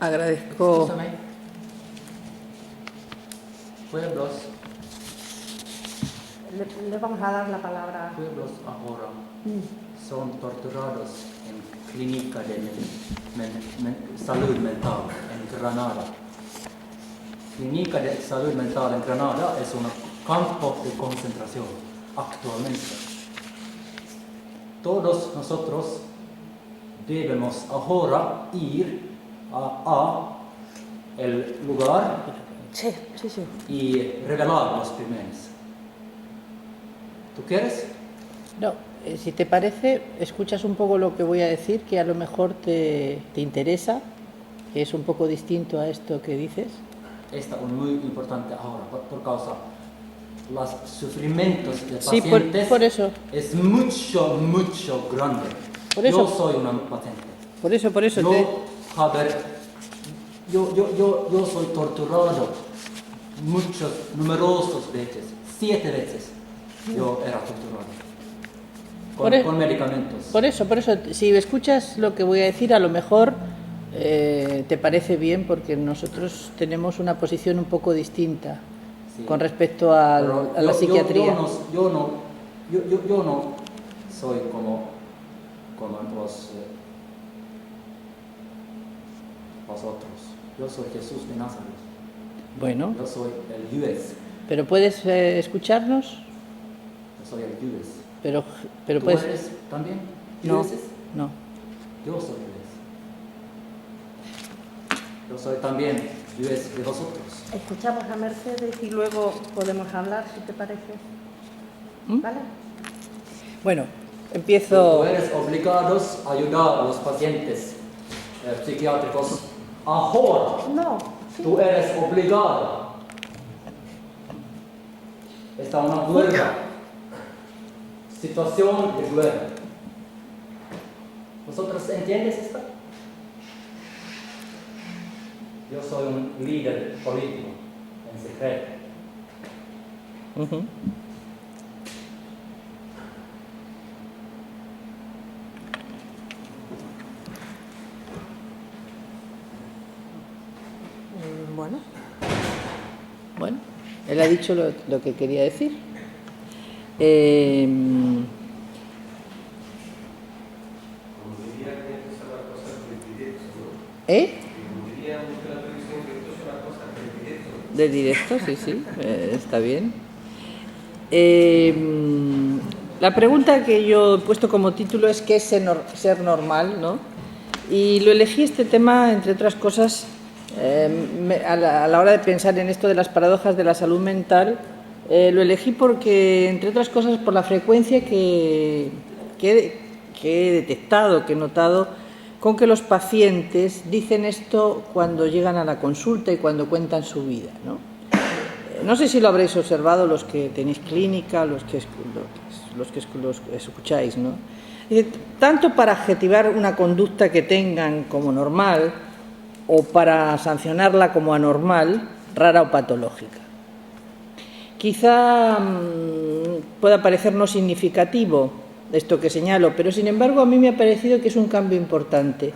Agradezco. Escúchame. Pueblos Le vamos a dar la palabra. ahora son torturados en clínica de salud mental en Granada. Clínica de salud mental en Granada es un campo de concentración actualmente. Todos nosotros debemos ahora ir a el lugar Sí. y revelar los crímenes. ¿Tú quieres? No, si te parece, escuchas un poco lo que voy a decir, que a lo mejor te interesa, que es un poco distinto a esto que dices. Esto es muy importante ahora, por causa los sufrimientos de Sí, pacientes por eso. es mucho grande. Por eso. Yo soy una paciente. Por eso. Yo soy torturado numerosas veces, 7 veces. Yo era torturado con medicamentos. Por eso, si escuchas lo que voy a decir, a lo mejor te parece bien, porque nosotros tenemos una posición un poco distinta con respecto a la psiquiatría. Yo no soy como vosotros. Yo soy Jesús de Nazaret. Bueno. Yo soy el juez. ¿Pero puedes escucharnos? Yo soy el juez. Pero ¿Tú puedes... eres también No, jueces? no. Yo soy juez. Yo soy también juez de vosotros. Escuchamos a Mercedes y luego podemos hablar, si te parece. ¿Vale? Bueno, empiezo... Tú eres obligados a ayudar a los pacientes psiquiátricos ahora. No. Sí. Tú eres obligado. Esta es una guerra. Situación de guerra. ¿Vosotros entiendes esto? Yo soy un líder político en secreto. Bueno, él ha dicho lo que quería decir. De directo, sí, está bien. La pregunta que yo he puesto como título es ¿qué es ser normal?, ¿no? Y lo elegí este tema, entre otras cosas, a la hora de pensar en esto de las paradojas de la salud mental, lo elegí porque, entre otras cosas, por la frecuencia que he detectado, que he notado, con que los pacientes dicen esto cuando llegan a la consulta y cuando cuentan su vida, ¿no? No sé si lo habréis observado los que tenéis clínica, los que escucháis, ¿no? Tanto para adjetivar una conducta que tengan como normal o para sancionarla como anormal, rara o patológica. Quizá pueda parecernos significativo esto que señalo, pero sin embargo a mí me ha parecido que es un cambio importante.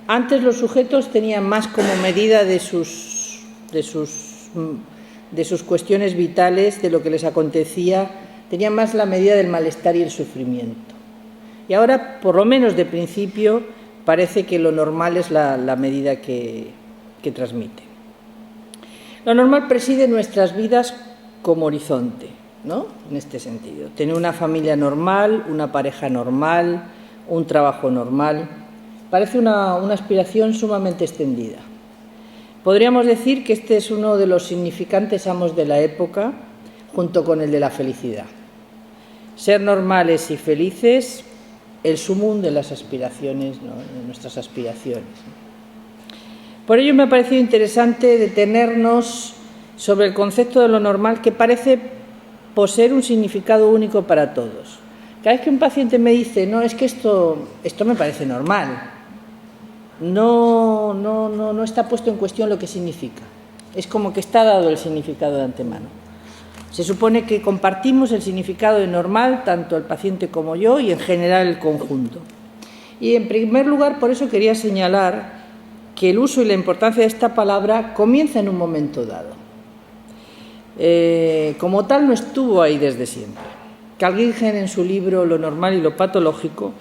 Antes los sujetos tenían más como medida de sus cuestiones vitales, de lo que les acontecía, tenían más la medida del malestar y el sufrimiento. Y ahora, por lo menos de principio, parece que lo normal es la medida que transmite. Lo normal preside nuestras vidas como horizonte, ¿no? En este sentido. Tener una familia normal, una pareja normal, un trabajo normal, parece una aspiración sumamente extendida. Podríamos decir que este es uno de los significantes amos de la época, junto con el de la felicidad. Ser normales y felices, el sumum de las aspiraciones, ¿no? De nuestras aspiraciones. Por ello me ha parecido interesante detenernos sobre el concepto de lo normal, que parece poseer un significado único para todos. Cada vez que un paciente me dice, no, es que esto me parece normal, no está puesto en cuestión lo que significa. Es como que está dado el significado de antemano. Se supone que compartimos el significado de normal, tanto el paciente como yo, y en general el conjunto. Y en primer lugar, por eso quería señalar que el uso y la importancia de esta palabra comienza en un momento dado. Como tal, no estuvo ahí desde siempre. Carl Gingen, en su libro Lo normal y lo patológico,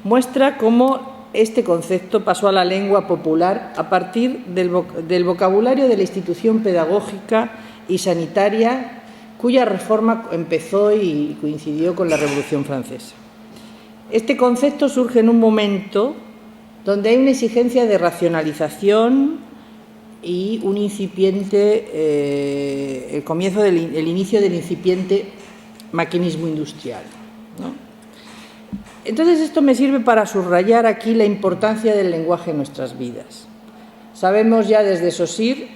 muestra cómo este concepto pasó a la lengua popular a partir del vocabulario de la institución pedagógica y sanitaria, cuya reforma empezó y coincidió con la Revolución Francesa. Este concepto surge en un momento donde hay una exigencia de racionalización y un incipiente, el inicio del incipiente maquinismo industrial, ¿no? Entonces esto me sirve para subrayar aquí la importancia del lenguaje en nuestras vidas. Sabemos ya desde Saussure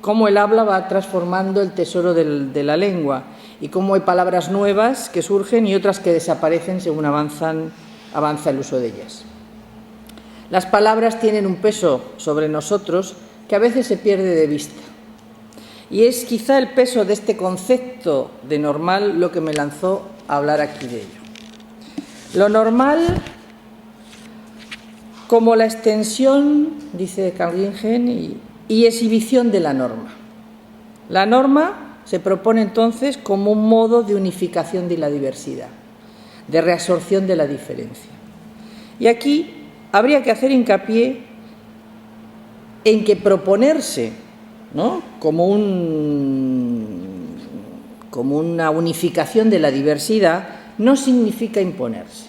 cómo el habla va transformando el tesoro de la lengua y cómo hay palabras nuevas que surgen y otras que desaparecen según avanza el uso de ellas. Las palabras tienen un peso sobre nosotros que a veces se pierde de vista. Y es quizá el peso de este concepto de normal lo que me lanzó a hablar aquí de ello. Lo normal como la extensión, dice Carl Gingen, y exhibición de la norma. La norma se propone entonces como un modo de unificación de la diversidad, de reabsorción de la diferencia. Y aquí habría que hacer hincapié en que proponerse, ¿no?, como una unificación de la diversidad no significa imponerse.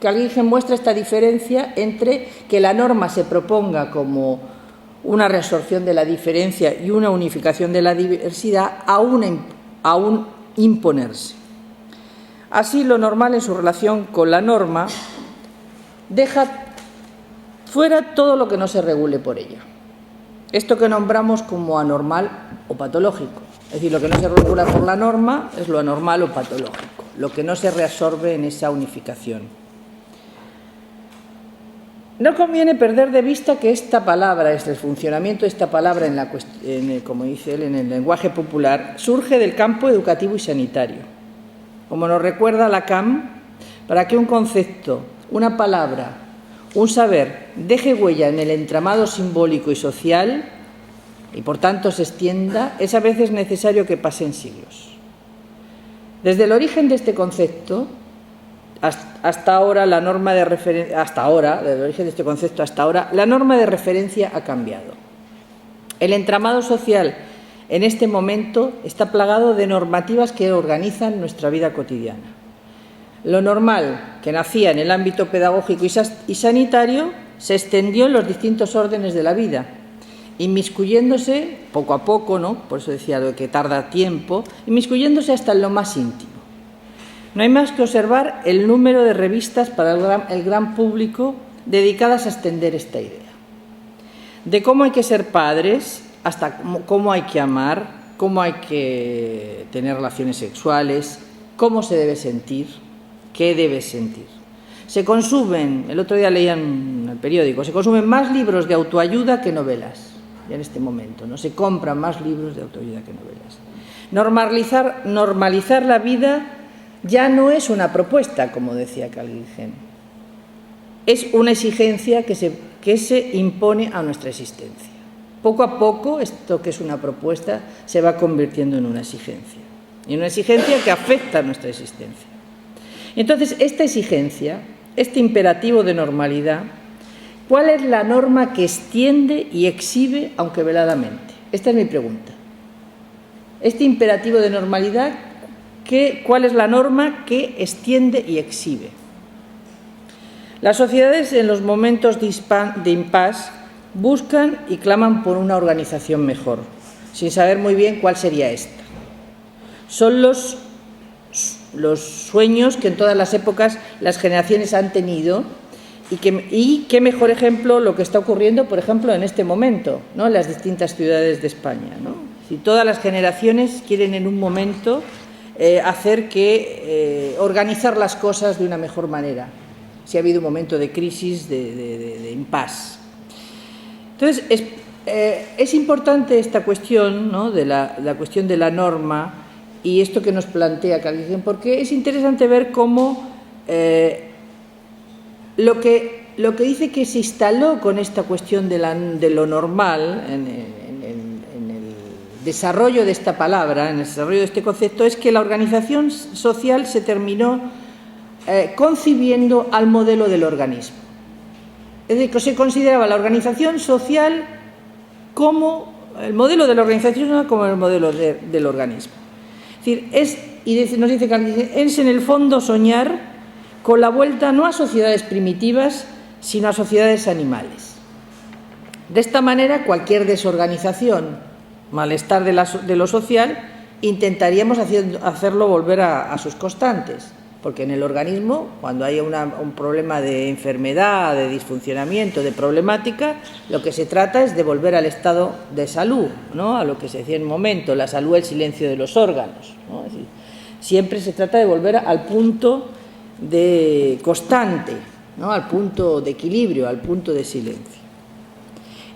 Carl Gingen muestra esta diferencia entre que la norma se proponga como una reabsorción de la diferencia y una unificación de la diversidad a un imponerse. Así, lo normal en su relación con la norma deja fuera todo lo que no se regule por ella. Esto que nombramos como anormal o patológico. Es decir, lo que no se regula por la norma es lo anormal o patológico, lo que no se reabsorbe en esa unificación. No conviene perder de vista que esta palabra, el funcionamiento de esta palabra, como dice él, en el lenguaje popular, surge del campo educativo y sanitario. Como nos recuerda Lacan, para que un concepto, una palabra, un saber deje huella en el entramado simbólico y social y por tanto se extienda, es a veces necesario que pasen siglos. Desde el origen de este concepto, hasta ahora, la norma de referencia ha cambiado. El entramado social en este momento está plagado de normativas que organizan nuestra vida cotidiana. Lo normal, que nacía en el ámbito pedagógico y sanitario, se extendió en los distintos órdenes de la vida, inmiscuyéndose poco a poco, ¿no?, por eso decía lo que tarda tiempo, inmiscuyéndose hasta en lo más íntimo. No hay más que observar el número de revistas para el gran público dedicadas a extender esta idea. De cómo hay que ser padres, hasta cómo hay que amar, cómo hay que tener relaciones sexuales, cómo se debe sentir, qué debes sentir. Se consumen, el otro día leía en el periódico, se consumen más libros de autoayuda que novelas, ya en este momento, ¿no? Se compran más libros de autoayuda que novelas. Normalizar la vida ya no es una propuesta, como decía Carl Gingen, es una exigencia que se impone a nuestra existencia. Poco a poco, esto que es una propuesta se va convirtiendo en una exigencia, y una exigencia que afecta a nuestra existencia. Entonces, esta exigencia, este imperativo de normalidad, ¿cuál es la norma que extiende y exhibe, aunque veladamente? Esta es mi pregunta. Este imperativo de normalidad, ¿cuál es la norma que extiende y exhibe? Las sociedades en los momentos de impasse buscan y claman por una organización mejor, sin saber muy bien cuál sería esta. Son los sueños que en todas las épocas las generaciones han tenido y qué mejor ejemplo lo que está ocurriendo, por ejemplo, en este momento, ¿no?, en las distintas ciudades de España, ¿no? Si todas las generaciones quieren en un momento organizar las cosas de una mejor manera, si ha habido un momento de crisis, de impasse. Entonces, es importante esta cuestión, ¿no?, de la cuestión de la norma y esto que nos plantea Carl Gingen, porque es interesante ver cómo lo que lo que dice que se instaló con esta cuestión de lo normal en el desarrollo de esta palabra, en el desarrollo de este concepto, es que la organización social se terminó concibiendo al modelo del organismo. Es decir, que se consideraba la organización social como el modelo de la organización social como el modelo del organismo. Es decir, nos dice que es en el fondo soñar con la vuelta no a sociedades primitivas, sino a sociedades animales. De esta manera, cualquier desorganización, malestar de lo social, intentaríamos hacerlo volver a sus constantes. Porque en el organismo, cuando hay un problema de enfermedad, de disfuncionamiento, de problemática, lo que se trata es de volver al estado de salud, ¿no? A lo que se decía en un momento, la salud, el silencio de los órganos, ¿no? Es decir, siempre se trata de volver al punto de constante, ¿no? Al punto de equilibrio, al punto de silencio.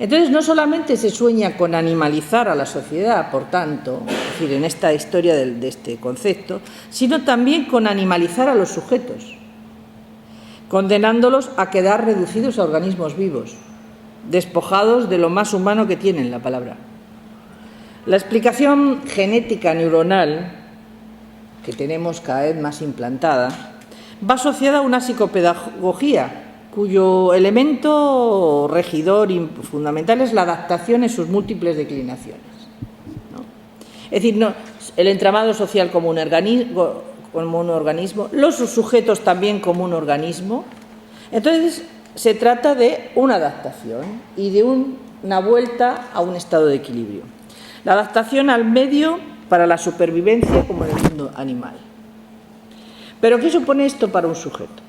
Entonces, no solamente se sueña con animalizar a la sociedad, por tanto, es decir, en esta historia de este concepto, sino también con animalizar a los sujetos, condenándolos a quedar reducidos a organismos vivos, despojados de lo más humano que tienen la palabra. La explicación genética neuronal, que tenemos cada vez más implantada, va asociada a una psicopedagogía, cuyo elemento regidor y fundamental es la adaptación en sus múltiples declinaciones, ¿no? Es decir, el entramado social como un organismo, los sujetos también como un organismo. Entonces, se trata de una adaptación y de una vuelta a un estado de equilibrio. La adaptación al medio para la supervivencia como en el mundo animal. ¿Pero qué supone esto para un sujeto?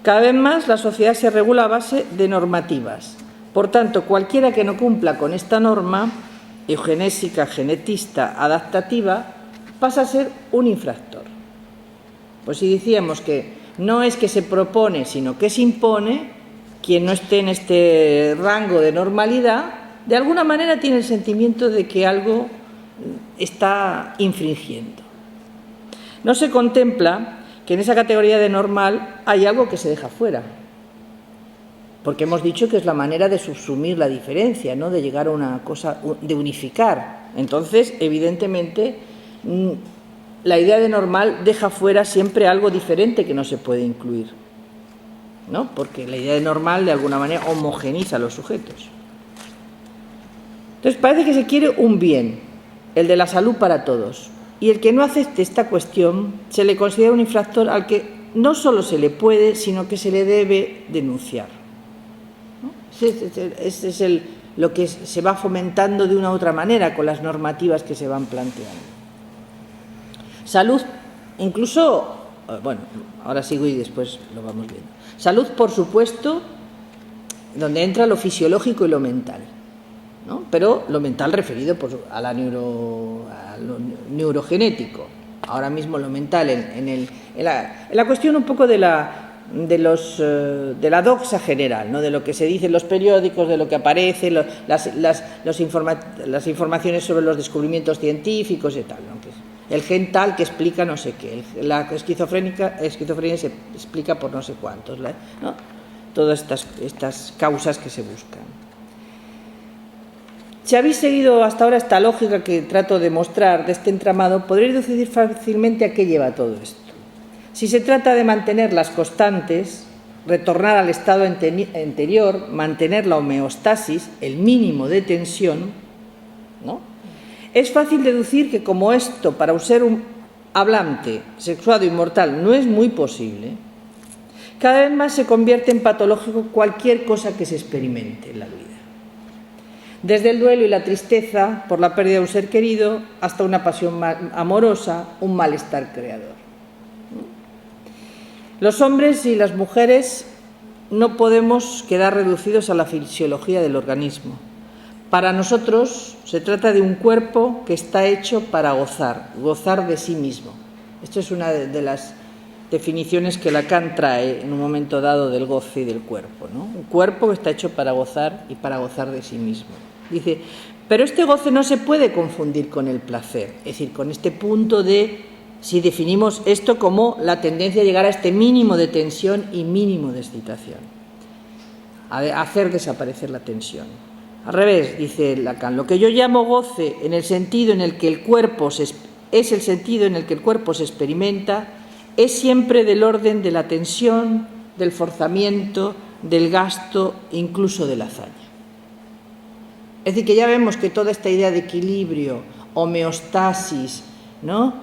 Cada vez más la sociedad se regula a base de normativas. Por tanto, cualquiera que no cumpla con esta norma eugenésica, genetista, adaptativa, pasa a ser un infractor. Pues si decíamos que no es que se propone, sino que se impone, quien no esté en este rango de normalidad, de alguna manera tiene el sentimiento de que algo está infringiendo. No se contempla que en esa categoría de normal hay algo que se deja fuera, porque hemos dicho que es la manera de subsumir la diferencia, ¿no? De llegar a una cosa, de unificar. Entonces, evidentemente, la idea de normal deja fuera siempre algo diferente que no se puede incluir, ¿no? Porque la idea de normal de alguna manera homogeniza a los sujetos. Entonces parece que se quiere un bien, el de la salud para todos. Y el que no acepte esta cuestión se le considera un infractor al que no solo se le puede, sino que se le debe denunciar, ¿no? Ese es lo que se va fomentando de una u otra manera con las normativas que se van planteando. Salud, incluso, bueno, ahora sigo y después lo vamos viendo. Salud, por supuesto, donde entra lo fisiológico y lo mental, ¿no? Pero lo mental referido a lo neurogenético. Ahora mismo lo mental en la cuestión un poco de la doxa general, ¿no? De lo que se dice en los periódicos, de lo que aparece, las informaciones sobre los descubrimientos científicos y tal, ¿no? El gen tal que explica no sé qué, la esquizofrenia se explica por no sé cuántos, ¿no? Todas estas causas que se buscan. Si habéis seguido hasta ahora esta lógica que trato de mostrar de este entramado, podréis deducir fácilmente a qué lleva todo esto. Si se trata de mantener las constantes, retornar al estado anterior, mantener la homeostasis, el mínimo de tensión, ¿no? Es fácil deducir que como esto para un ser hablante, sexuado y mortal no es muy posible, cada vez más se convierte en patológico cualquier cosa que se experimente en la vida. Desde el duelo y la tristeza por la pérdida de un ser querido hasta una pasión amorosa, un malestar creador. Los hombres y las mujeres no podemos quedar reducidos a la fisiología del organismo. Para nosotros se trata de un cuerpo que está hecho para gozar de sí mismo. Esto es una de las definiciones que Lacan trae en un momento dado del goce y del cuerpo, ¿no? Un cuerpo que está hecho para gozar y para gozar de sí mismo. Dice, pero este goce no se puede confundir con el placer, es decir, con este punto de si definimos esto como la tendencia a llegar a este mínimo de tensión y mínimo de excitación, a hacer desaparecer la tensión. Al revés, dice Lacan, lo que yo llamo goce en el sentido en el que el cuerpo es el sentido en el que el cuerpo se experimenta, es siempre del orden de la tensión, del forzamiento, del gasto, incluso de la hazaña. Es decir, que ya vemos que toda esta idea de equilibrio, homeostasis, ¿no?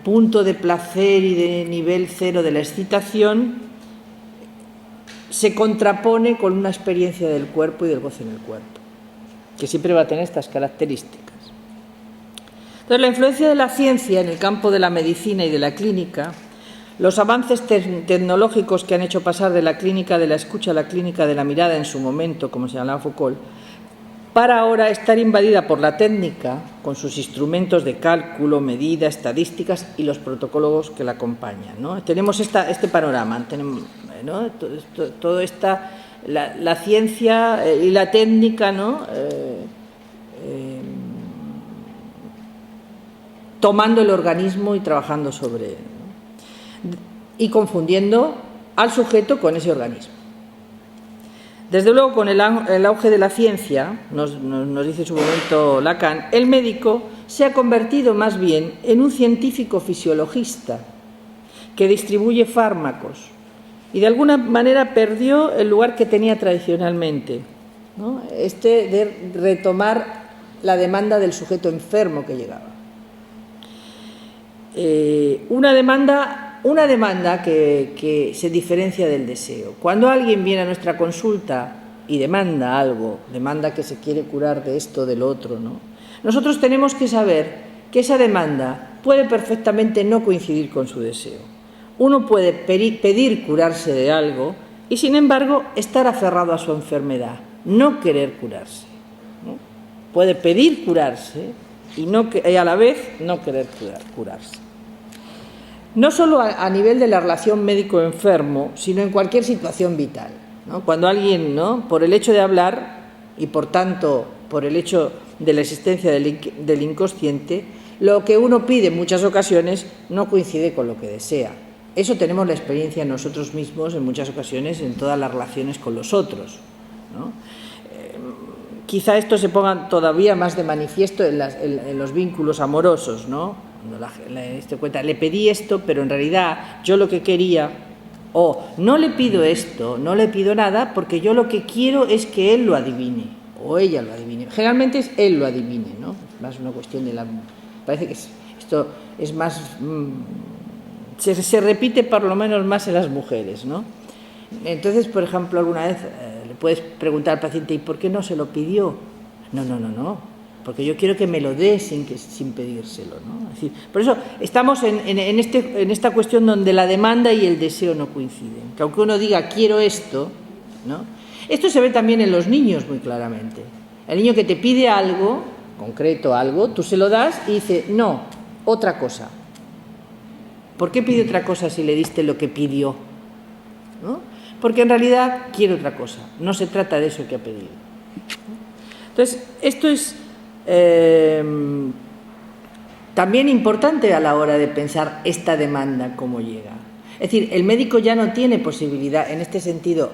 Punto de placer y de nivel cero de la excitación, se contrapone con una experiencia del cuerpo y del goce en el cuerpo, que siempre va a tener estas características. Entonces, la influencia de la ciencia en el campo de la medicina y de la clínica, los avances tecnológicos que han hecho pasar de la clínica de la escucha a la clínica de la mirada en su momento, como señalaba Foucault, para ahora estar invadida por la técnica, con sus instrumentos de cálculo, medida, estadísticas y los protocolos que la acompañan, ¿no? Tenemos este panorama, tenemos, ¿no? Todo esta, la ciencia y la técnica, ¿no? Tomando el organismo y trabajando sobre él, ¿no? Y confundiendo al sujeto con ese organismo. Desde luego, con el auge de la ciencia, nos dice en su momento Lacan, el médico se ha convertido más bien en un científico fisiologista que distribuye fármacos y de alguna manera perdió el lugar que tenía tradicionalmente, ¿no? De retomar la demanda del sujeto enfermo que llegaba. Una demanda que se diferencia del deseo. Cuando alguien viene a nuestra consulta y demanda algo, demanda que se quiere curar de esto o del otro, ¿no? Nosotros tenemos que saber que esa demanda puede perfectamente no coincidir con su deseo. Uno puede pedir curarse de algo y, sin embargo, estar aferrado a su enfermedad, no querer curarse, ¿no? Puede pedir curarse y a la vez no querer curarse. No solo a nivel de la relación médico-enfermo, sino en cualquier situación vital, ¿no? Cuando alguien, ¿no?, por el hecho de hablar y por tanto por el hecho de la existencia del inconsciente, lo que uno pide en muchas ocasiones no coincide con lo que desea. Eso tenemos la experiencia nosotros mismos en muchas ocasiones en todas las relaciones con los otros, ¿no? Quizá esto se ponga todavía más de manifiesto en los vínculos amorosos, ¿no? Cuando le pedí esto, pero en realidad yo lo que quería, o no le pido esto, no le pido nada, porque yo lo que quiero es que él lo adivine, o ella lo adivine. Generalmente es él lo adivine, ¿no? Es más una cuestión de la... Parece que esto es más... Se repite por lo menos más en las mujeres, ¿no? Entonces, por ejemplo, alguna vez le puedes preguntar al paciente, ¿y por qué no se lo pidió? No. Porque yo quiero que me lo dé sin pedírselo, ¿no? Es decir, por eso estamos en esta cuestión donde la demanda y el deseo no coinciden. Que aunque uno diga quiero esto, ¿no? Esto se ve también en los niños muy claramente. El niño que te pide algo, concreto algo, tú se lo das y dice, no, otra cosa. ¿Por qué pide otra cosa si le diste lo que pidió? ¿No? Porque en realidad quiere otra cosa. No se trata de eso que ha pedido. Entonces, esto es también importante a la hora de pensar esta demanda, cómo llega. Es decir, el médico ya no tiene posibilidad, en este sentido,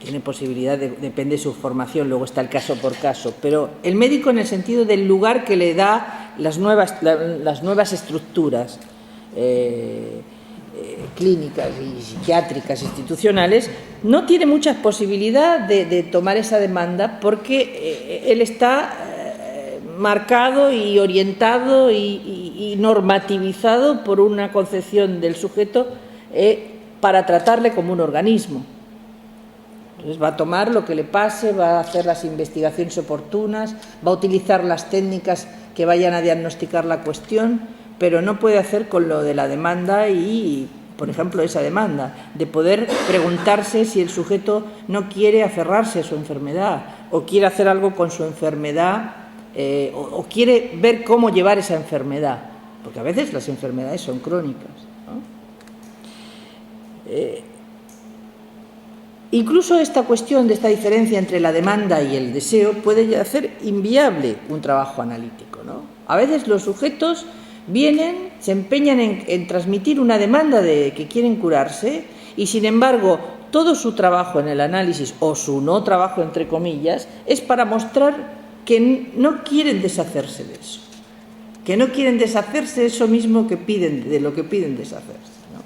tiene posibilidad, depende de su formación, luego está el caso por caso, pero el médico en el sentido del lugar que le da las nuevas estructuras clínicas y psiquiátricas, institucionales, no tiene mucha posibilidad de tomar esa demanda porque él está marcado y orientado y normativizado por una concepción del sujeto para tratarle como un organismo. Entonces va a tomar lo que le pase, va a hacer las investigaciones oportunas, va a utilizar las técnicas que vayan a diagnosticar la cuestión, pero no puede hacer con lo de la demanda y, por ejemplo, esa demanda, de poder preguntarse si el sujeto no quiere aferrarse a su enfermedad o quiere hacer algo con su enfermedad o quiere ver cómo llevar esa enfermedad, porque a veces las enfermedades son crónicas, ¿no? Incluso esta cuestión de esta diferencia entre la demanda y el deseo puede hacer inviable un trabajo analítico, ¿no? A veces los sujetos vienen se empeñan en transmitir una demanda de que quieren curarse y, sin embargo, todo su trabajo en el análisis, o su no trabajo, entre comillas, es para mostrar que no quieren deshacerse de eso, que no quieren deshacerse de eso mismo que piden, de lo que piden deshacerse, ¿no?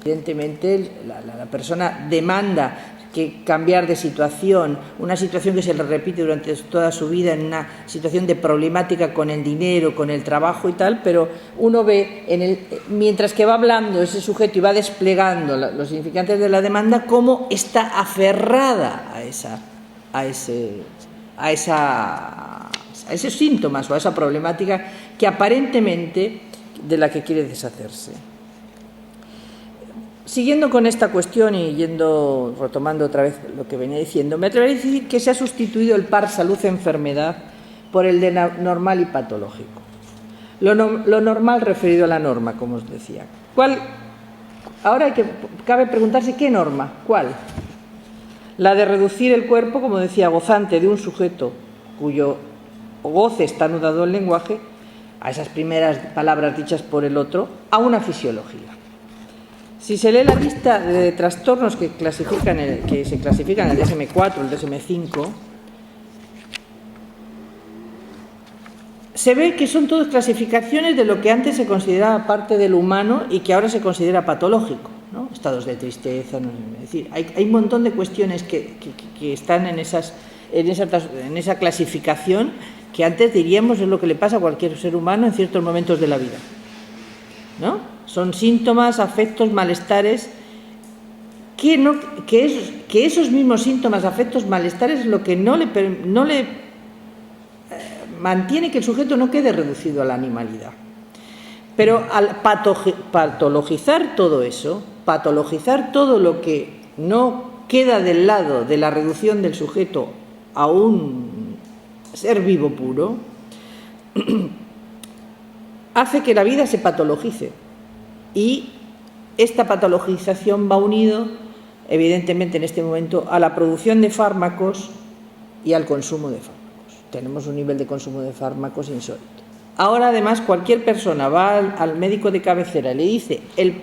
Evidentemente, la persona demanda que cambiar de situación, una situación que se le repite durante toda su vida, en una situación de problemática con el dinero, con el trabajo y tal, pero uno ve, mientras que va hablando ese sujeto y va desplegando los significantes de la demanda, cómo está aferrada a esos síntomas o a esa problemática que aparentemente de la que quiere deshacerse. Siguiendo con esta cuestión y retomando otra vez lo que venía diciendo, me atrevería a decir que se ha sustituido el par salud-enfermedad por el de normal y patológico. Lo normal referido a la norma, como os decía. Ahora cabe preguntarse qué norma, ¿cuál? La de reducir el cuerpo, como decía, gozante de un sujeto cuyo goce está anudado al lenguaje, a esas primeras palabras dichas por el otro, a una fisiología. Si se lee la lista de trastornos que se clasifican en el DSM-4, el DSM-5, se ve que son todas clasificaciones de lo que antes se consideraba parte del humano y que ahora se considera patológico, ¿no? Estados de tristeza, no sé, es decir, hay un montón de cuestiones que están en esa clasificación que antes diríamos es lo que le pasa a cualquier ser humano en ciertos momentos de la vida, ¿no? Son síntomas, afectos, malestares, que esos mismos síntomas, afectos, malestares, lo que no le mantiene que el sujeto no quede reducido a la animalidad. Pero al patologizar todo eso, patologizar todo lo que no queda del lado de la reducción del sujeto a un ser vivo puro, hace que la vida se patologice. Y esta patologización va unido, evidentemente en este momento, a la producción de fármacos y al consumo de fármacos. Tenemos un nivel de consumo de fármacos insólito. Ahora, además, cualquier persona va al médico de cabecera, el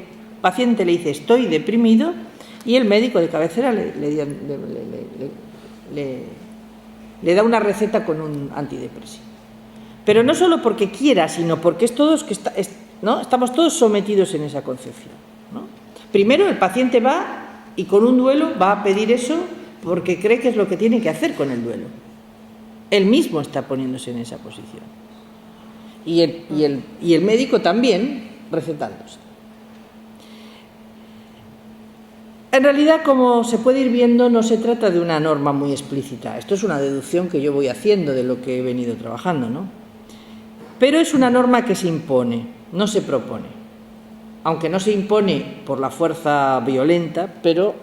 paciente le dice estoy deprimido, y el médico de cabecera le da una receta con un antidepresivo. Pero no solo porque quiera, sino porque ¿no? Estamos todos sometidos en esa concepción, ¿no? Primero el paciente va y con un duelo va a pedir eso porque cree que es lo que tiene que hacer con el duelo. Él mismo está poniéndose en esa posición. Y el médico también recetándose. En realidad, como se puede ir viendo, no se trata de una norma muy explícita. Esto es una deducción que yo voy haciendo de lo que he venido trabajando, ¿no? Pero es una norma que se impone. No se propone, aunque no se impone por la fuerza violenta, pero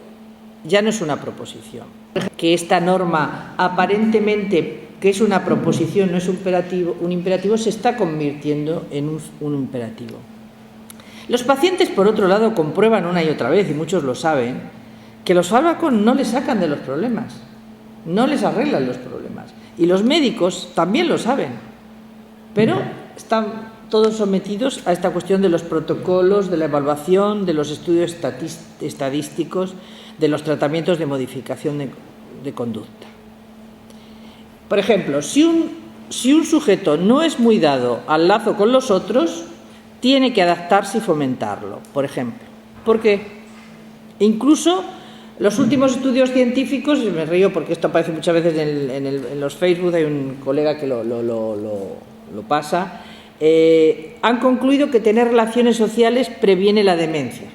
ya no es una proposición. Que esta norma, aparentemente, que es una proposición, no es un imperativo, se está convirtiendo en un imperativo. Los pacientes, por otro lado, comprueban una y otra vez, y muchos lo saben, que los fármacos no les sacan de los problemas, no les arreglan los problemas. Y los médicos también lo saben, pero están todos sometidos a esta cuestión de los protocolos, de la evaluación, de los estudios estadísticos, de los tratamientos de modificación de conducta. Por ejemplo, si un sujeto no es muy dado al lazo con los otros, tiene que adaptarse y fomentarlo, por ejemplo. ¿Por qué? Incluso los últimos estudios científicos, y me río porque esto aparece muchas veces en los Facebook, hay un colega que lo pasa, han concluido que tener relaciones sociales previene la demencia.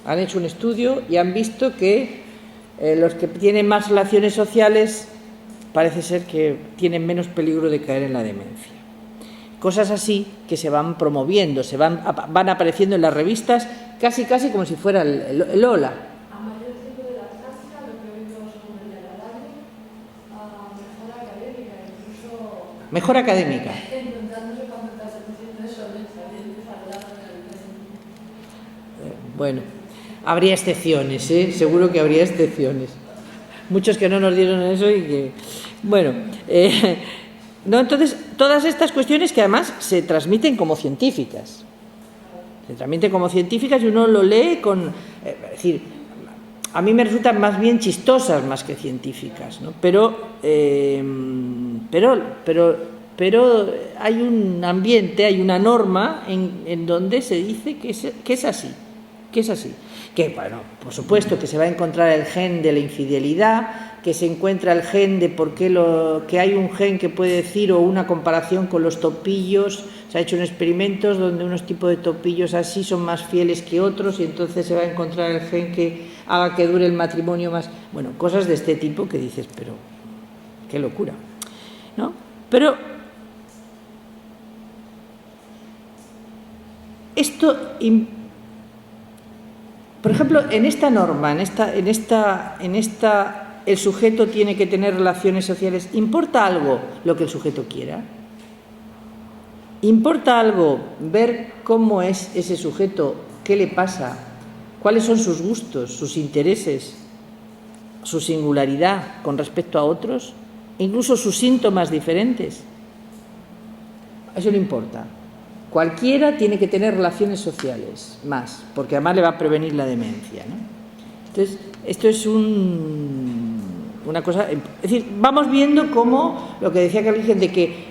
Han hecho un estudio y han visto que los que tienen más relaciones sociales parece ser que tienen menos peligro de caer en la demencia. Cosas así que se van promoviendo, van apareciendo en las revistas casi como si fuera el Hola. A mayor tiempo de la clásica, lo que he oído sobre la radio, mejora académica, incluso... Mejora académica. Bueno, habría excepciones, seguro que habría excepciones. Muchos que no nos dieron eso y que... Bueno, no, entonces, todas estas cuestiones que además se transmiten como científicas, se transmite como científicas y uno lo lee con... es decir, a mí me resultan más bien chistosas más que científicas, ¿no? Pero hay un ambiente, hay una norma en donde se dice que es así, que, bueno, por supuesto que se va a encontrar el gen de la infidelidad, que se encuentra el gen de que hay un gen que puede decir, o una comparación con los topillos. Se ha hecho un experimentos donde unos tipos de topillos así son más fieles que otros, y entonces se va a encontrar el gen que haga que dure el matrimonio más. Bueno, cosas de este tipo que dices, pero qué locura, ¿no? Pero esto, por ejemplo, en esta norma, el sujeto tiene que tener relaciones sociales. ¿Importa algo lo que el sujeto quiera? ¿Importa algo ver cómo es ese sujeto, qué le pasa, cuáles son sus gustos, sus intereses, su singularidad con respecto a otros, incluso sus síntomas diferentes? Eso no importa. Cualquiera tiene que tener relaciones sociales, más, porque además le va a prevenir la demencia, ¿no? Entonces, esto es una cosa... Es decir, vamos viendo cómo, lo que decía Carl, de que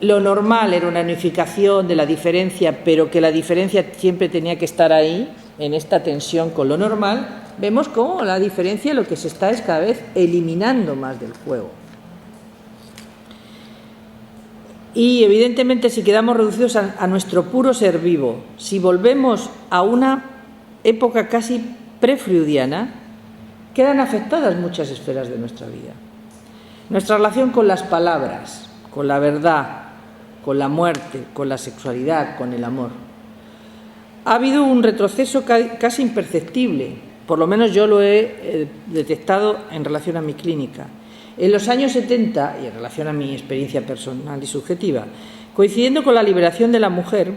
lo normal era una unificación de la diferencia, pero que la diferencia siempre tenía que estar ahí, en esta tensión con lo normal. Vemos cómo la diferencia lo que se está es cada vez eliminando más del juego. Y evidentemente, si quedamos reducidos a nuestro puro ser vivo, si volvemos a una época casi prefreudiana, quedan afectadas muchas esferas de nuestra vida. Nuestra relación con las palabras, con la verdad, con la muerte, con la sexualidad, con el amor. Ha habido un retroceso casi imperceptible, por lo menos yo lo he detectado en relación a mi clínica. En los años 70, y en relación a mi experiencia personal y subjetiva, coincidiendo con la liberación de la mujer,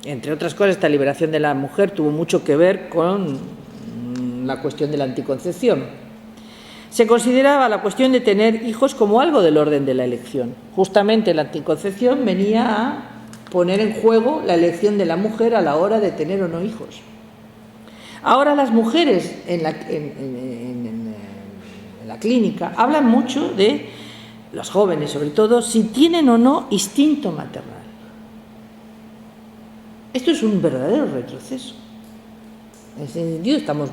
entre otras cosas, esta liberación de la mujer tuvo mucho que ver con la cuestión de la anticoncepción. Se consideraba la cuestión de tener hijos como algo del orden de la elección. Justamente la anticoncepción venía a poner en juego la elección de la mujer a la hora de tener o no hijos. Ahora las mujeres en la clínica hablan mucho de, los jóvenes sobre todo, si tienen o no instinto maternal. Esto es un verdadero retroceso. En ese sentido estamos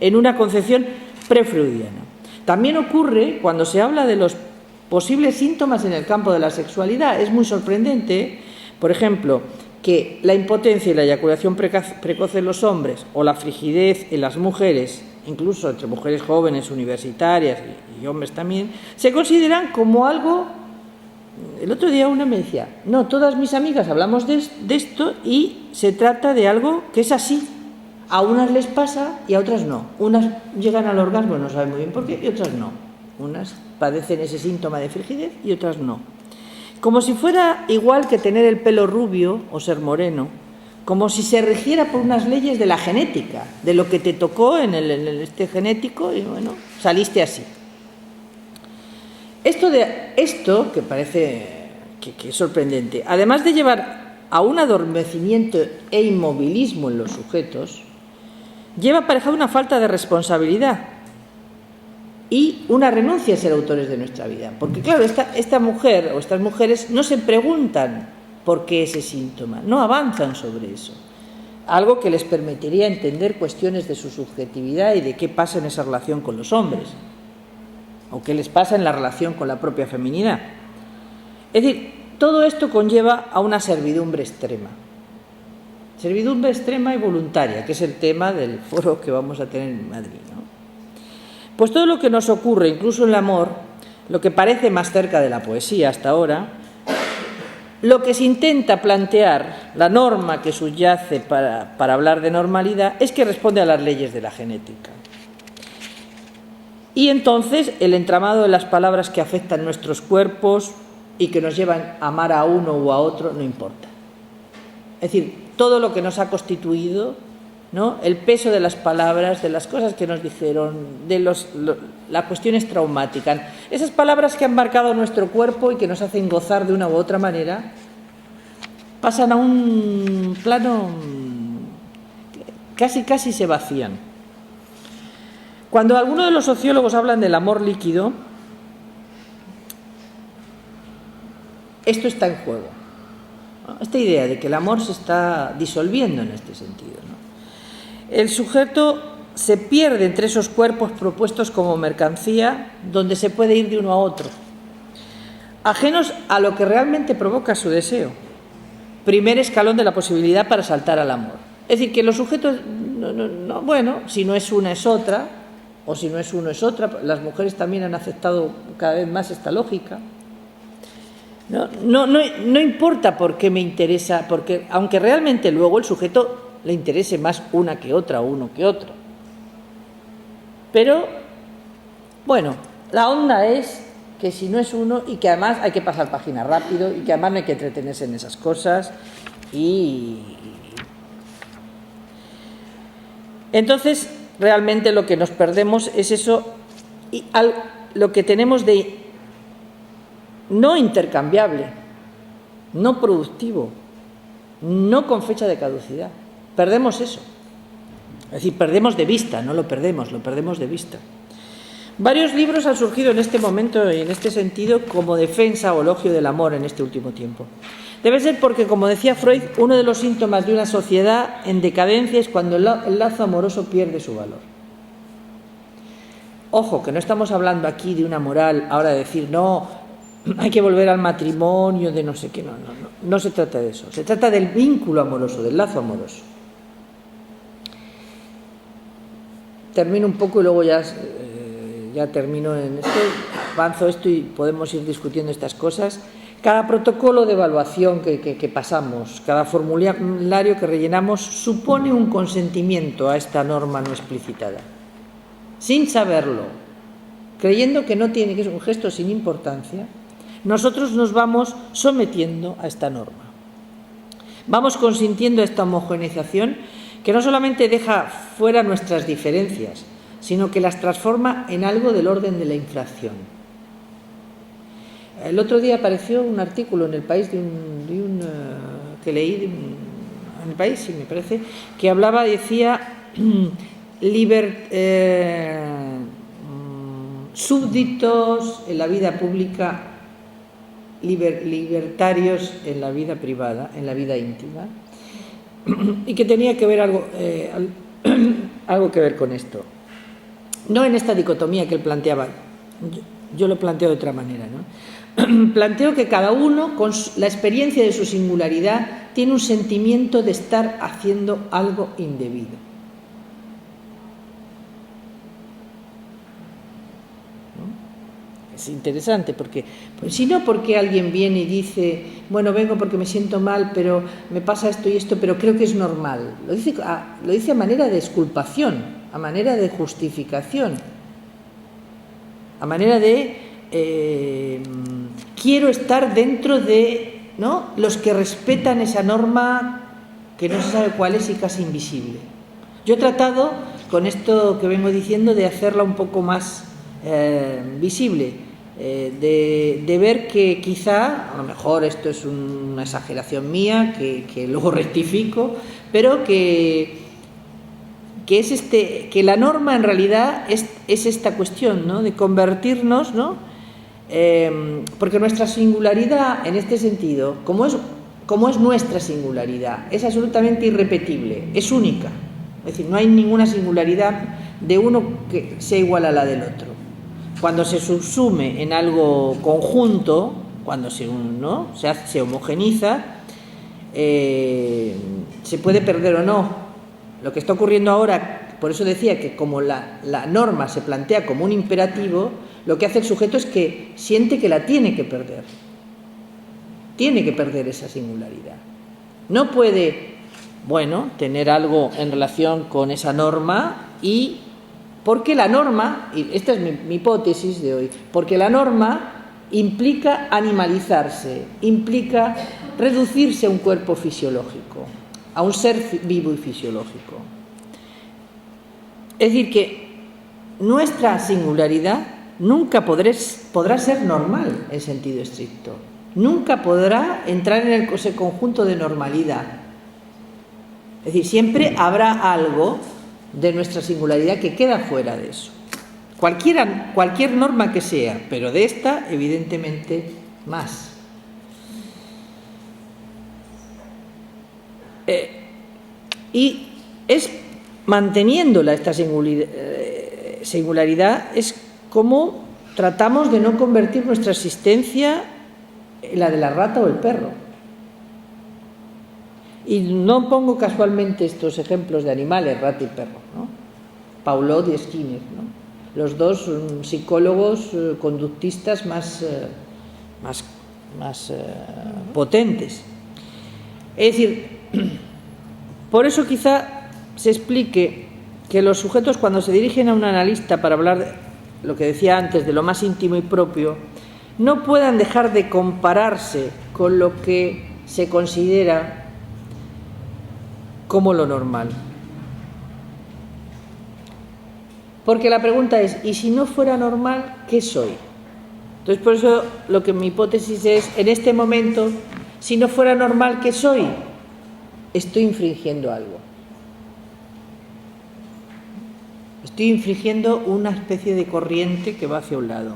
en una concepción prefreudiana. También ocurre cuando se habla de los posibles síntomas en el campo de la sexualidad. Es muy sorprendente, por ejemplo, que la impotencia y la eyaculación precoz en los hombres, o la frigidez en las mujeres, incluso entre mujeres jóvenes, universitarias y hombres también, se consideran como algo... El otro día una me decía, no, todas mis amigas hablamos de esto y se trata de algo que es así. A unas les pasa y a otras no. Unas llegan al orgasmo, no saben muy bien por qué, y otras no. Unas padecen ese síntoma de frigidez y otras no. Como si fuera igual que tener el pelo rubio o ser moreno, como si se rigiera por unas leyes de la genética, de lo que te tocó en este genético, y bueno, saliste así. Esto que parece que es sorprendente, además de llevar a un adormecimiento e inmovilismo en los sujetos, lleva aparejado una falta de responsabilidad y una renuncia a ser autores de nuestra vida. Porque claro, esta mujer o estas mujeres no se preguntan por qué ese síntoma, no avanzan sobre eso. Algo que les permitiría entender cuestiones de su subjetividad y de qué pasa en esa relación con los hombres, o qué les pasa en la relación con la propia feminidad. Es decir, todo esto conlleva a una servidumbre extrema. Servidumbre extrema y voluntaria, que es el tema del foro que vamos a tener en Madrid, ¿no? Pues todo lo que nos ocurre, incluso en el amor, lo que parece más cerca de la poesía hasta ahora, lo que se intenta plantear, la norma que subyace para hablar de normalidad, es que responde a las leyes de la genética. Y entonces el entramado de las palabras que afectan nuestros cuerpos y que nos llevan a amar a uno u a otro no importa. Es decir, todo lo que nos ha constituido, ¿no? El peso de las palabras, de las cosas que nos dijeron, de las cuestiones traumáticas, esas palabras que han marcado nuestro cuerpo y que nos hacen gozar de una u otra manera, pasan a un plano, casi se vacían. Cuando algunos de los sociólogos hablan del amor líquido, esto está en juego. Esta idea de que el amor se está disolviendo en este sentido, ¿no? El sujeto se pierde entre esos cuerpos propuestos como mercancía, donde se puede ir de uno a otro, ajenos a lo que realmente provoca su deseo. Primer escalón de la posibilidad para saltar al amor. Es decir, que los sujetos, bueno, si no es una es otra, o si no es uno es otra. Las mujeres también han aceptado cada vez más esta lógica. No importa por qué me interesa, porque aunque realmente luego el sujeto le interese más una que otra o uno que otro. Pero, bueno, la onda es que si no es uno y que además hay que pasar página rápido y que además no hay que entretenerse en esas cosas y... Entonces, realmente lo que nos perdemos es eso, y lo que tenemos de no intercambiable, no productivo, no con fecha de caducidad. Perdemos eso. Es decir, perdemos de vista, no lo perdemos de vista. Varios libros han surgido en este momento y en este sentido como defensa o elogio del amor en este último tiempo. Debe ser porque, como decía Freud, uno de los síntomas de una sociedad en decadencia es cuando el lazo amoroso pierde su valor. Ojo, que no estamos hablando aquí de una moral, ahora de decir, no, hay que volver al matrimonio, de no sé qué, no se trata de eso. Se trata del vínculo amoroso, del lazo amoroso. Termino un poco y luego ya termino en esto, avanzo esto y podemos ir discutiendo estas cosas. Cada protocolo de evaluación que pasamos, cada formulario que rellenamos, supone un consentimiento a esta norma no explicitada. Sin saberlo, creyendo que no tiene, que es un gesto sin importancia, nosotros nos vamos sometiendo a esta norma. Vamos consintiendo a esta homogeneización que no solamente deja fuera nuestras diferencias, sino que las transforma en algo del orden de la infracción. El otro día apareció un artículo en El País que leí en El País, sí, me parece, que hablaba, decía, súbditos en la vida pública, libertarios en la vida privada, en la vida íntima, y que tenía que ver algo que ver con esto. No en esta dicotomía que él planteaba, yo lo planteo de otra manera, ¿no? Planteo que cada uno, con la experiencia de su singularidad, tiene un sentimiento de estar haciendo algo indebido. ¿No? Es interesante porque, pues, si no, porque alguien viene y dice, bueno, vengo porque me siento mal, pero me pasa esto y esto, pero creo que es normal. Lo dice a manera de exculpación, a manera de justificación, a manera de quiero estar dentro de, ¿no?, los que respetan esa norma que no se sabe cuál es y casi invisible. Yo he tratado, con esto que vengo diciendo, de hacerla un poco más visible, de ver que quizá, a lo mejor esto es una exageración mía, que luego rectifico, pero que la norma en realidad es esta cuestión, ¿no?, de convertirnos, ¿no?, porque nuestra singularidad, en este sentido, como es nuestra singularidad, es absolutamente irrepetible, es única. Es decir, no hay ninguna singularidad de uno que sea igual a la del otro. Cuando se subsume en algo conjunto, cuando se homogeniza, se puede perder o no. Lo que está ocurriendo ahora, por eso decía que como la norma se plantea como un imperativo, lo que hace el sujeto es que siente que la tiene que perder. Tiene que perder esa singularidad. No puede, tener algo en relación con esa norma porque la norma, y esta es mi hipótesis de hoy, porque la norma implica animalizarse, implica reducirse a un cuerpo fisiológico, a un ser vivo y fisiológico. Es decir, que nuestra singularidad nunca podrá ser normal en sentido estricto. nunca podrá entrar en ese conjunto de normalidad. Es decir, siempre habrá algo de nuestra singularidad que queda fuera de eso. Cualquier norma que sea, pero de esta, evidentemente, más. Y es manteniéndola esta singularidad, es como tratamos de no convertir nuestra existencia en la de la rata o el perro. Y no pongo casualmente estos ejemplos de animales, rata y perro, ¿no? Paulot y Skinner, ¿no? Los dos psicólogos conductistas más potentes. Es decir, por eso quizá se explique que los sujetos, cuando se dirigen a un analista para hablar de lo que decía antes, de lo más íntimo y propio, no puedan dejar de compararse con lo que se considera como lo normal. Porque la pregunta es, ¿y si no fuera normal, qué soy? Entonces, por eso lo que mi hipótesis es, en este momento, si no fuera normal, ¿qué soy? Estoy infringiendo algo. Estoy infringiendo una especie de corriente que va hacia un lado.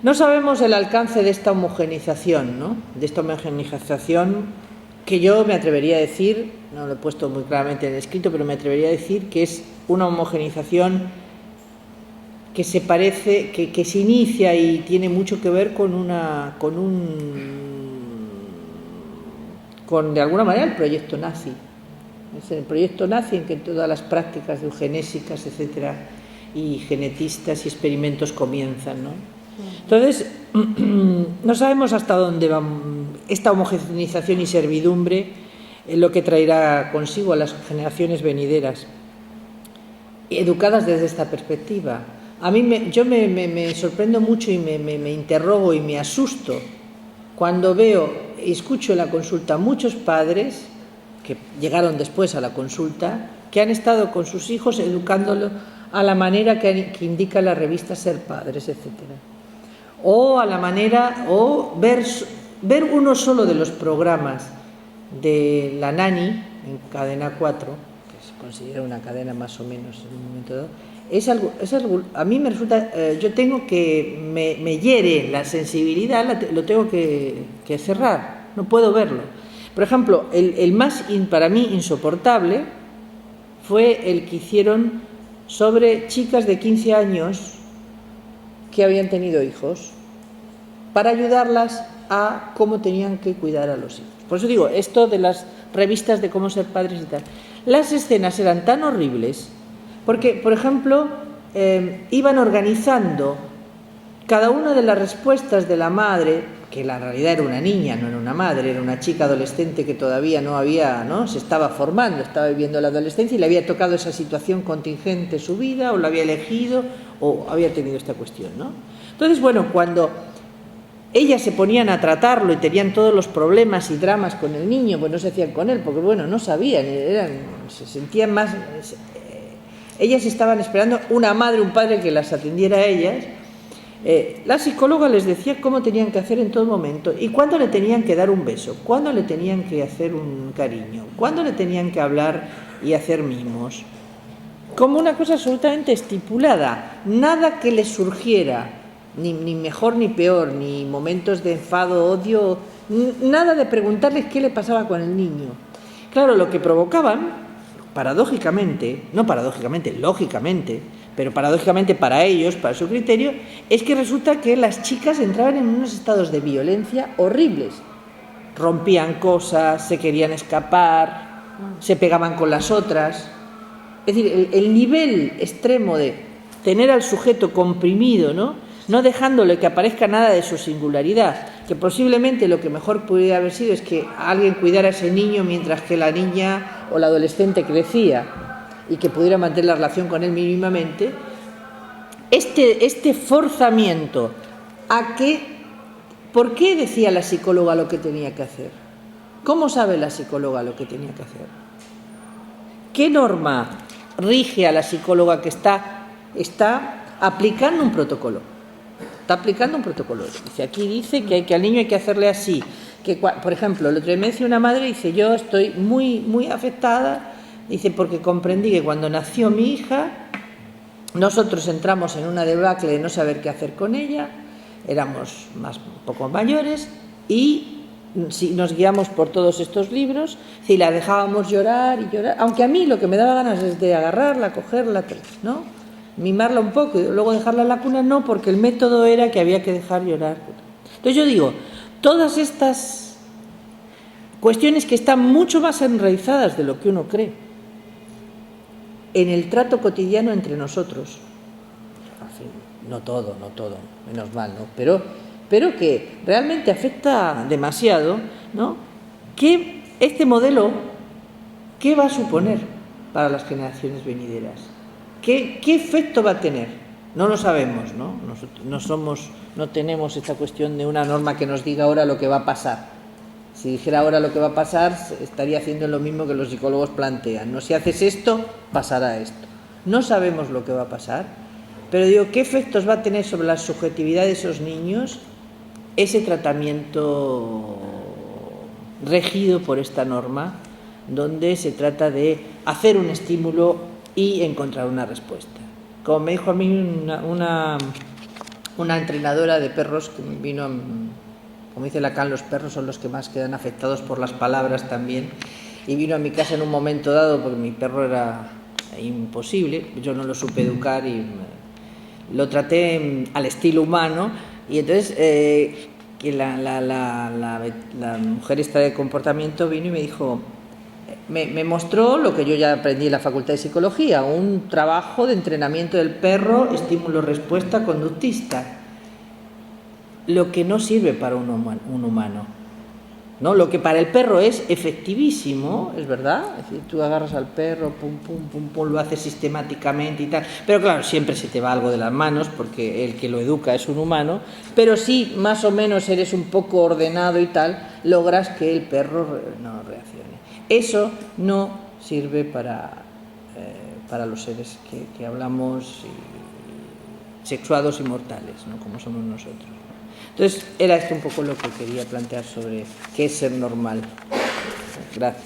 No sabemos el alcance de esta homogeneización, ¿no? De esta homogeneización que yo me atrevería a decir, no lo he puesto muy claramente en el escrito, pero me atrevería a decir que es una homogeneización que se parece, que se inicia y tiene mucho que ver con de alguna manera el proyecto nazi. Es el proyecto nazi en que todas las prácticas eugenésicas, etcétera, y genetistas y experimentos comienzan, ¿no? Entonces, no sabemos hasta dónde va esta homogeneización y servidumbre, lo que traerá consigo a las generaciones venideras, educadas desde esta perspectiva. A mí yo me sorprendo mucho y me interrogo y me asusto cuando veo y escucho en la consulta muchos padres que llegaron después a la consulta, que han estado con sus hijos educándolo a la manera que indica la revista Ser Padres, etcétera. O a la manera, o ver uno solo de los programas de la Nani en Cadena 4, que se considera una cadena más o menos en un momento dado, es algo a mí me resulta, yo tengo que, me hiere la sensibilidad, lo tengo que cerrar, no puedo verlo. Por ejemplo, el más para mí insoportable fue el que hicieron sobre chicas de 15 años que habían tenido hijos, para ayudarlas a cómo tenían que cuidar a los hijos. Por eso digo, esto de las revistas de cómo ser padres y tal. Las escenas eran tan horribles, porque, por ejemplo, iban organizando cada una de las respuestas de la madre, que en la realidad era una niña, no era una madre, era una chica adolescente que todavía no se estaba formando, estaba viviendo la adolescencia y le había tocado esa situación contingente en su vida, o la había elegido, o había tenido esta cuestión, ¿no? Entonces, bueno, cuando ellas se ponían a tratarlo y tenían todos los problemas y dramas con el niño, pues no se hacían con él, porque bueno, no sabían, se sentían más. Ellas estaban esperando una madre, un padre que las atendiera a ellas. La psicóloga les decía cómo tenían que hacer en todo momento y cuándo le tenían que dar un beso, cuándo le tenían que hacer un cariño, cuándo le tenían que hablar y hacer mimos, como una cosa absolutamente estipulada, nada que les surgiera, ni mejor ni peor, ni momentos de enfado, odio, nada de preguntarles qué le pasaba con el niño. Claro, lo que provocaban, paradójicamente, no paradójicamente, lógicamente, pero paradójicamente para ellos, para su criterio, es que resulta que las chicas entraban en unos estados de violencia horribles. Rompían cosas, se querían escapar, se pegaban con las otras. Es decir, el nivel extremo de tener al sujeto comprimido, no dejándole que aparezca nada de su singularidad, que posiblemente lo que mejor pudiera haber sido es que alguien cuidara a ese niño mientras que la niña o la adolescente crecía, y que pudiera mantener la relación con él mínimamente, este forzamiento a que, ¿por qué decía la psicóloga lo que tenía que hacer? ¿Cómo sabe la psicóloga lo que tenía que hacer? ¿Qué norma rige a la psicóloga que está aplicando un protocolo? está aplicando un protocolo. Dice, aquí dice que al niño hay que hacerle así. Que, por ejemplo, el otro día me decía una madre, dice, yo estoy muy afectada, dice, porque comprendí que cuando nació mi hija, nosotros entramos en una debacle de no saber qué hacer con ella, éramos un poco mayores, y si nos guiamos por todos estos libros, si la dejábamos llorar y llorar, aunque a mí lo que me daba ganas es de agarrarla, cogerla, ¿no? Mimarla un poco y luego dejarla en la cuna, no, porque el método era que había que dejar llorar. Entonces yo digo, todas estas cuestiones que están mucho más enraizadas de lo que uno cree en el trato cotidiano entre nosotros, en fin, no todo, menos mal, ¿no? Pero que realmente afecta demasiado, ¿no? Que este modelo, ¿qué va a suponer para las generaciones venideras? ¿Qué efecto va a tener? No lo sabemos, ¿no? No tenemos esta cuestión de una norma que nos diga ahora lo que va a pasar. Si dijera ahora lo que va a pasar, estaría haciendo lo mismo que los psicólogos plantean, ¿no? Si haces esto, pasará esto. No sabemos lo que va a pasar, pero digo, ¿qué efectos va a tener sobre la subjetividad de esos niños ese tratamiento regido por esta norma, donde se trata de hacer un estímulo y encontrar una respuesta? Como me dijo a mí una entrenadora de perros que vino, como dice Lacan, los perros son los que más quedan afectados por las palabras también, y vino a mi casa en un momento dado porque mi perro era imposible, yo no lo supe educar y lo traté al estilo humano, y entonces que la mujer esta de comportamiento vino y me dijo, me mostró lo que yo ya aprendí en la Facultad de Psicología, un trabajo de entrenamiento del perro, estímulo-respuesta conductista, lo que no sirve para un humano, ¿no? Lo que para el perro es efectivísimo, es verdad, es decir, tú agarras al perro, pum, lo haces sistemáticamente y tal, pero claro, siempre se te va algo de las manos porque el que lo educa es un humano, pero si más o menos eres un poco ordenado y tal, logras que el perro no reaccione. Eso no sirve para los seres que hablamos sexuados y mortales, ¿no? Como somos nosotros. Entonces, era esto un poco lo que quería plantear sobre qué es ser normal. Gracias.